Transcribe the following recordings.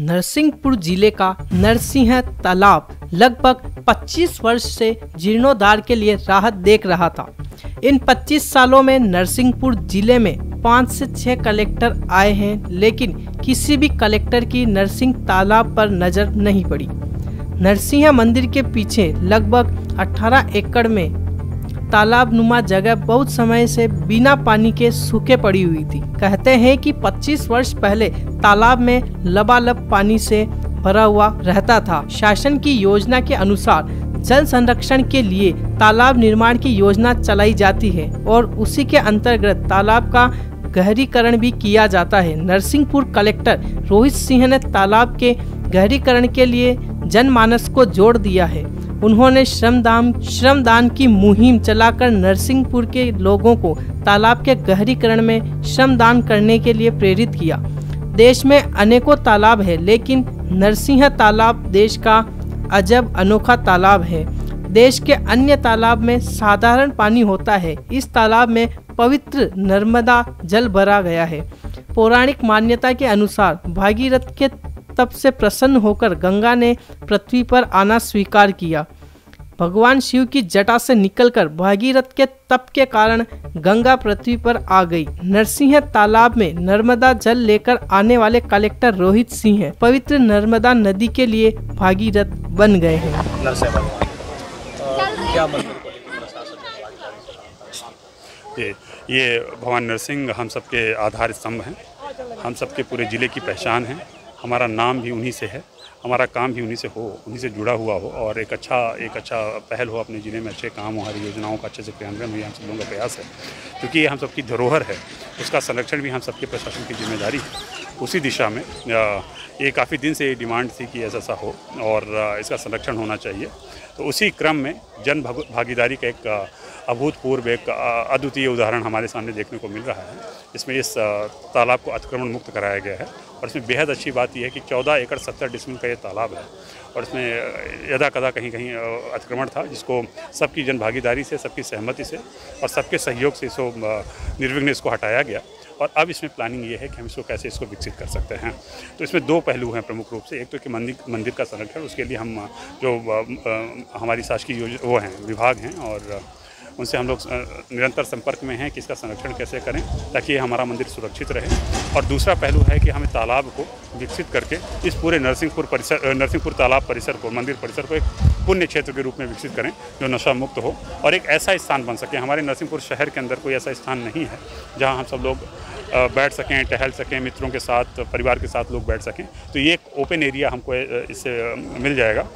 नरसिंहपुर जिले का नरसिंह तालाब लगभग 25 वर्ष से जीर्णोद्धार के लिए राहत देख रहा था। इन 25 सालों में नरसिंहपुर जिले में 5 से 6 कलेक्टर आए हैं, लेकिन किसी भी कलेक्टर की नरसिंह तालाब पर नजर नहीं पड़ी। नरसिंह मंदिर के पीछे लगभग 18 एकड़ में तालाब नुमा जगह बहुत समय से बिना पानी के सूखे पड़ी हुई थी। कहते हैं कि 25 वर्ष पहले तालाब में लबालब पानी से भरा हुआ रहता था। शासन की योजना के अनुसार जल संरक्षण के लिए तालाब निर्माण की योजना चलाई जाती है और उसी के अंतर्गत तालाब का गहरीकरण भी किया जाता है। नरसिंहपुर कलेक्टर रोहित सिंह ने तालाब के गहरीकरण के लिए जनमानस को जोड़ दिया है। उन्होंने श्रमदान की मुहिम चलाकर नरसिंहपुर के लोगों को तालाब के गहरीकरण में श्रमदान करने के लिए प्रेरित किया। देश में अनेकों तालाब है, लेकिन नरसिंह तालाब देश का अजब अनोखा तालाब है। देश के अन्य तालाब में साधारण पानी होता है, इस तालाब में पवित्र नर्मदा जल भरा गया है। पौराणिक मान्यता के अनुसार भागीरथ के तप से प्रसन्न होकर गंगा ने पृथ्वी पर आना स्वीकार किया। भगवान शिव की जटा से निकलकर भागीरथ के तप के कारण गंगा पृथ्वी पर आ गई। नरसिंह तालाब में नर्मदा जल लेकर आने वाले कलेक्टर रोहित सिंह पवित्र नर्मदा नदी के लिए भागीरथ बन गए हैं। ये भगवान नरसिंह हम सबके आधार स्तंभ हैं, हम सबके पूरे ज़िले की पहचान है। हमारा नाम भी उन्हीं से है, हमारा काम भी उन्हीं से हो, उन्हीं से जुड़ा हुआ हो और एक अच्छा पहल हो, अपने ज़िले में अच्छे काम हो, हमारी योजनाओं का अच्छे से क्रियान्वयन हो, हम सब लोगों का प्रयास है। क्योंकि ये हम सबकी धरोहर है, उसका संरक्षण भी हम सबके प्रशासन की जिम्मेदारी है। उसी दिशा में ये काफ़ी दिन से ये डिमांड थी कि ऐसा हो और इसका संरक्षण होना चाहिए। तो उसी क्रम में जन भागीदारी का एक अभूतपूर्व एक अद्वितीय उदाहरण हमारे सामने देखने को मिल रहा है। इसमें इस तालाब को अतिक्रमण मुक्त कराया गया है और इसमें बेहद अच्छी बात यह है कि 14 एकड़ 70 डिसमिल का ये तालाब है और इसमें यदा कदा कहीं अतिक्रमण था, जिसको सबकी जन भागीदारी से, सबकी सहमति से और सबके सहयोग से इसको निर्विघ्न इसको हटाया गया। और अब इसमें प्लानिंग ये है कि हम कैसे इसको विकसित कर सकते हैं। तो इसमें 2 पहलू हैं प्रमुख रूप से। एक तो कि मंदिर का संरक्षण, उसके लिए हम जो हमारी शासकीय वो हैं विभाग हैं और उनसे हम लोग निरंतर संपर्क में हैं कि इसका संरक्षण कैसे करें ताकि हमारा मंदिर सुरक्षित रहे। और दूसरा पहलू है कि हमें तालाब को विकसित करके इस पूरे नरसिंहपुर तालाब परिसर को, मंदिर परिसर को एक पुण्य क्षेत्र के रूप में विकसित करें जो नशा मुक्त हो और एक ऐसा स्थान बन सके। हमारे नरसिंहपुर शहर के अंदर कोई ऐसा स्थान नहीं है जहाँ हम सब लोग बैठ सकें, टहल सकें, मित्रों के साथ, परिवार के साथ लोग बैठ सकें। तो ये एक ओपन एरिया हमको इससे मिल जाएगा।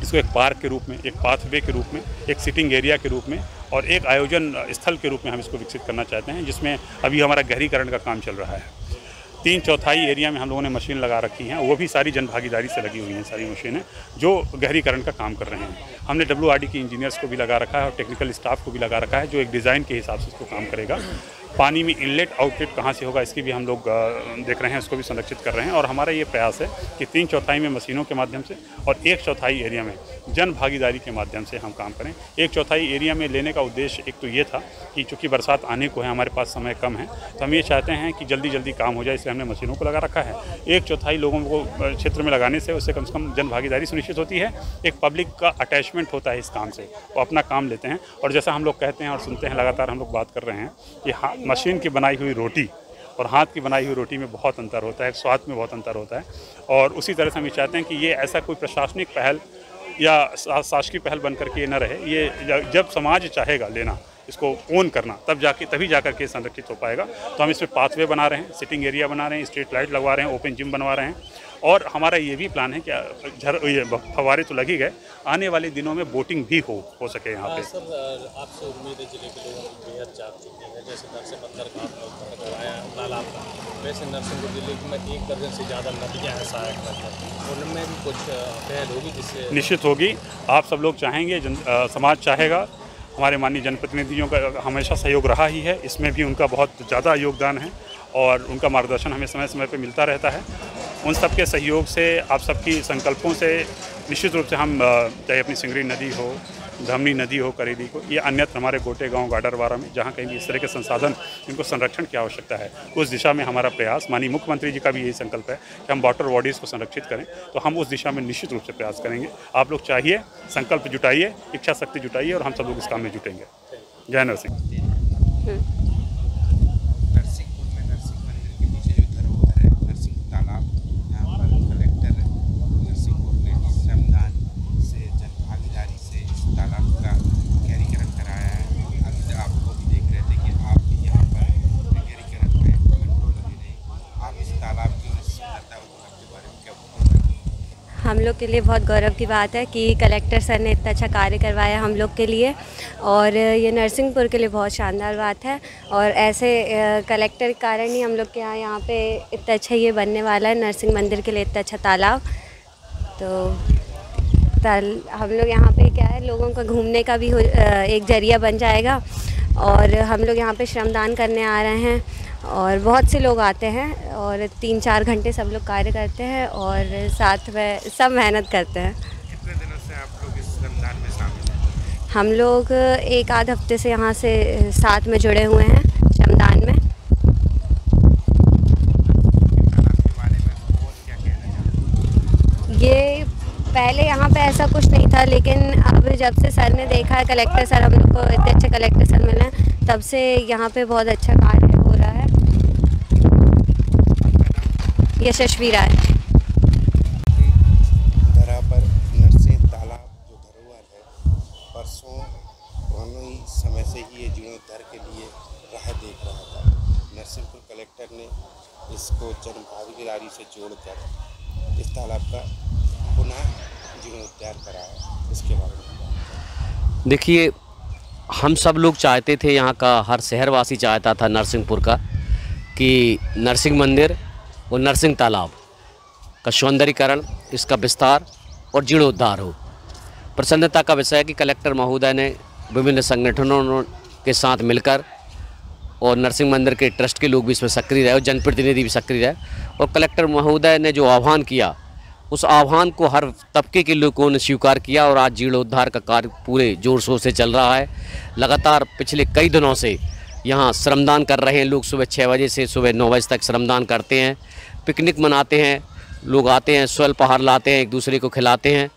इसको एक पार्क के रूप में, एक पाथवे के रूप में, एक सिटिंग एरिया के रूप में और एक आयोजन स्थल के रूप में हम इसको विकसित करना चाहते हैं, जिसमें अभी हमारा गहरीकरण का काम चल रहा है। 3/4 एरिया में हम लोगों ने मशीन लगा रखी हैं, वो भी सारी जन भागीदारी से लगी हुई हैं सारी मशीनें जो गहरीकरण का काम कर रहे हैं। हमने WRD की इंजीनियर्स को भी लगा रखा है और टेक्निकल स्टाफ को भी लगा रखा है जो एक डिज़ाइन के हिसाब से इसको काम करेगा। पानी में इनलेट आउटलेट कहाँ से होगा इसकी भी हम लोग देख रहे हैं, उसको भी संरक्षित कर रहे हैं। और हमारा ये प्रयास है कि 3/4 में मशीनों के माध्यम से और 1/4 एरिया में जन भागीदारी के माध्यम से हम काम करें। 1/4 एरिया में लेने का उद्देश्य एक तो ये था कि चूँकि बरसात आने को है, हमारे पास समय कम है, तो हम ये चाहते हैं कि जल्दी काम हो जाए, इसलिए हमने मशीनों को लगा रखा है। 1/4 लोगों को क्षेत्र में लगाने से उससे कम जन भागीदारी सुनिश्चित होती है। एक पब्लिक का अटैचमेंट होता है इस काम से, वो अपना काम लेते हैं। और जैसा हम लोग कहते हैं और सुनते हैं, लगातार हम लोग बात कर रहे हैं कि मशीन की बनाई हुई रोटी और हाथ की बनाई हुई रोटी में बहुत अंतर होता है, स्वाद में बहुत अंतर होता है। और उसी तरह से हम ये चाहते हैं कि ये ऐसा कोई प्रशासनिक पहल या शासकीय पहल बन करके ये न रहे। ये जब समाज चाहेगा लेना, इसको ओन करना, तभी जाकर के संरक्षित हो पाएगा। तो हम इसमें पाथवे बना रहे हैं, सिटिंग एरिया बना रहे हैं, स्ट्रीट लाइट लगवा रहे हैं, ओपन जिम बनवा रहे हैं और हमारा ये भी प्लान है कि ये फव्वारे तो लग ही गए, आने वाले दिनों में बोटिंग भी हो सके यहाँ पे। सर, आपसे उम्मीद है जिले के लोगों की बेहद चाहती है, जैसे नरसिंह मंदिर का आपने करवाया तालाब का, वैसे नरसिंहपुर जिले में 1 दर्जन से ज़्यादा नदियाँ हैं सहायक नदियाँ, उनमें भी कुछ पहल होगी जिससे निश्चित होगी। आप सब लोग चाहेंगे, समाज चाहेगा, हमारे माननीय जनप्रतिनिधियों का हमेशा सहयोग रहा ही है, इसमें भी उनका बहुत ज़्यादा योगदान है और उनका मार्गदर्शन हमें समय समय पर मिलता रहता है। उन सबके सहयोग से, आप सबकी संकल्पों से निश्चित रूप से हम चाहे अपनी सिंगरी नदी हो धमनी नदी हो, करेली को, ये अन्यत्र हमारे गोटे गांव गाडरवारा में जहां कहीं भी इस तरह के संसाधन, इनको संरक्षण की आवश्यकता है, उस दिशा में हमारा प्रयास, माननीय मुख्यमंत्री जी का भी यही संकल्प है कि हम वाटर बॉडीज़ को संरक्षित करें, तो हम उस दिशा में निश्चित रूप से प्रयास करेंगे। आप लोग चाहिए, संकल्प जुटाइए, इच्छा शक्ति जुटाइए और हम सब लोग इस काम में जुटेंगे। जय नरसिंह। नरसिंहपुर में नरसिंह मंदिर के पीछे जो धरोहर है नरसिंह तालाब, यहाँ पर कलेक्टर नरसिंहपुर ने श्रमदान से, जनभागीदारी से इस तालाब का गहरीकरण कराया है। अभी आप लोग भी देख रहे थे कि आप भी यहाँ पर गहरीकरण में घंटों लगे रहे। आप इस तालाब की सुंदरता के बारे में क्या बताएंगे? हम लोग के लिए बहुत गौरव की बात है कि कलेक्टर सर ने इतना अच्छा कार्य करवाया हम लोग के लिए, और ये नरसिंहपुर के लिए बहुत शानदार बात है। और ऐसे कलेक्टर के कारण ही हम लोग के यहाँ पे इतना अच्छा ये बनने वाला है, नरसिंह मंदिर के लिए इतना अच्छा तालाब। तो हम लोग यहाँ पे क्या है, लोगों का घूमने का भी एक जरिया बन जाएगा। और हम लोग यहाँ पे श्रमदान करने आ रहे हैं और बहुत से लोग आते हैं और 3-4 घंटे सब लोग कार्य करते हैं और साथ में सब मेहनत करते हैं। कितने दिनों से आप लोग इस श्रमदान में शामिल हैं? हम लोग 1-आध हफ्ते से यहाँ से साथ में जुड़े हुए हैं श्रमदान में। तालाब के बारे में और क्या कहना चाहते हैं? ये पहले यहाँ पे ऐसा कुछ नहीं था, लेकिन अब जब से सर ने देखा है, कलेक्टर सर हम लोग को इतने अच्छे कलेक्टर सर मिले, तब से यहाँ पे बहुत अच्छा कार्य हो रहा है। यशस्वी राय। धरा पर नरसिंह तालाब जो धरोहर है, परसों पुराने समय से ही ये जीर्णोद्धार के लिए राह देख रहा था। नरसिंहपुर कलेक्टर ने इसको जनभागीदारी से जोड़कर इस तालाब का पुनः जीर्णोद्धार कराया। इसके बारे में देखिए, हम सब लोग चाहते थे, यहाँ का हर शहरवासी चाहता था नरसिंहपुर का, कि नरसिंह मंदिर और नरसिंह तालाब का सौंदर्यीकरण, इसका विस्तार और जीर्णोद्धार हो। प्रसन्नता का विषय है कि कलेक्टर महोदय ने विभिन्न संगठनों के साथ मिलकर, और नरसिंह मंदिर के ट्रस्ट के लोग भी इसमें सक्रिय रहे और जनप्रतिनिधि भी सक्रिय रहे, और कलेक्टर महोदय ने जो आह्वान किया, उस आह्वान को हर तबके के लोगों ने स्वीकार किया और आज जीर्णोद्धार का कार्य पूरे जोर शोर से चल रहा है। लगातार पिछले कई दिनों से यहाँ श्रमदान कर रहे हैं लोग। सुबह 6 बजे से सुबह 9 बजे तक श्रमदान करते हैं, पिकनिक मनाते हैं, लोग आते हैं, स्वल्पाहार लाते हैं, एक दूसरे को खिलाते हैं,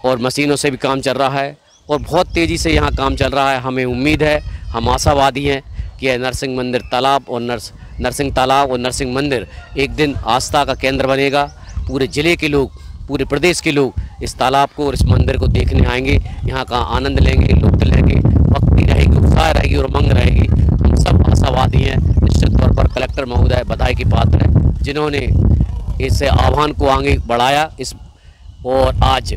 और मशीनों से भी काम चल रहा है और बहुत तेज़ी से यहाँ काम चल रहा है। हमें उम्मीद है, हम आशावादी हैं कि यह नरसिंह मंदिर तालाब और नरसिंह तालाब और नरसिंह मंदिर एक दिन आस्था का केंद्र बनेगा। पूरे ज़िले के लोग, पूरे प्रदेश के लोग इस तालाब को और इस मंदिर को देखने आएंगे, यहाँ का आनंद लेंगे, लुत्फ़ लेंगे, भक्ति रहेगी, उत्साह रहेगी और उमंग रहेगी। हम सब आशावादी हैं। निश्चित तौर पर कलेक्टर महोदय बधाई की पात्र हैं, जिन्होंने इस आह्वान को आगे बढ़ाया। और आज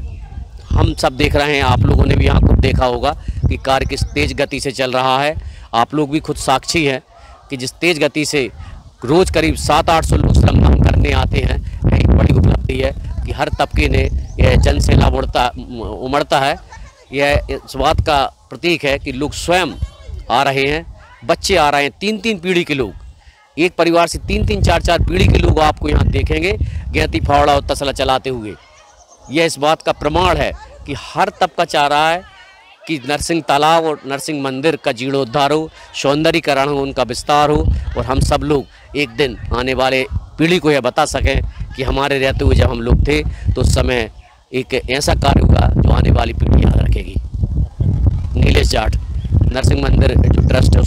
हम सब देख रहे हैं, आप लोगों ने भी यहाँ खुद देखा होगा कि कार्य किस तेज़ गति से चल रहा है। आप लोग भी खुद साक्षी हैं कि जिस तेज़ गति से रोज़ करीब 700-800 लोग श्रमदान करने आते हैं, यह एक बड़ी उपलब्धि है कि हर तबके ने यह जन से लाभ उमड़ता है। यह इस बात का प्रतीक है कि लोग स्वयं आ रहे हैं, बच्चे आ रहे हैं, 3-3 पीढ़ी के लोग, एक परिवार से 3-3, 4-4 पीढ़ी के लोग आपको यहाँ देखेंगे गैती फावड़ा और तसला चलाते हुए। यह इस बात का प्रमाण है कि हर तबका चाह रहा है कि नरसिंह तालाब और नरसिंह मंदिर का जीर्णोद्धार हो, सौंदर्यीकरण हो, उनका विस्तार हो, और हम सब लोग एक दिन आने वाले पीढ़ी को यह बता सकें कि हमारे रहते हुए जब हम लोग थे तो उस समय एक ऐसा कार्य हुआ जो आने वाली पीढ़ी याद रखेगी। नीलेश जाट, नरसिंह मंदिर जो ट्रस्ट है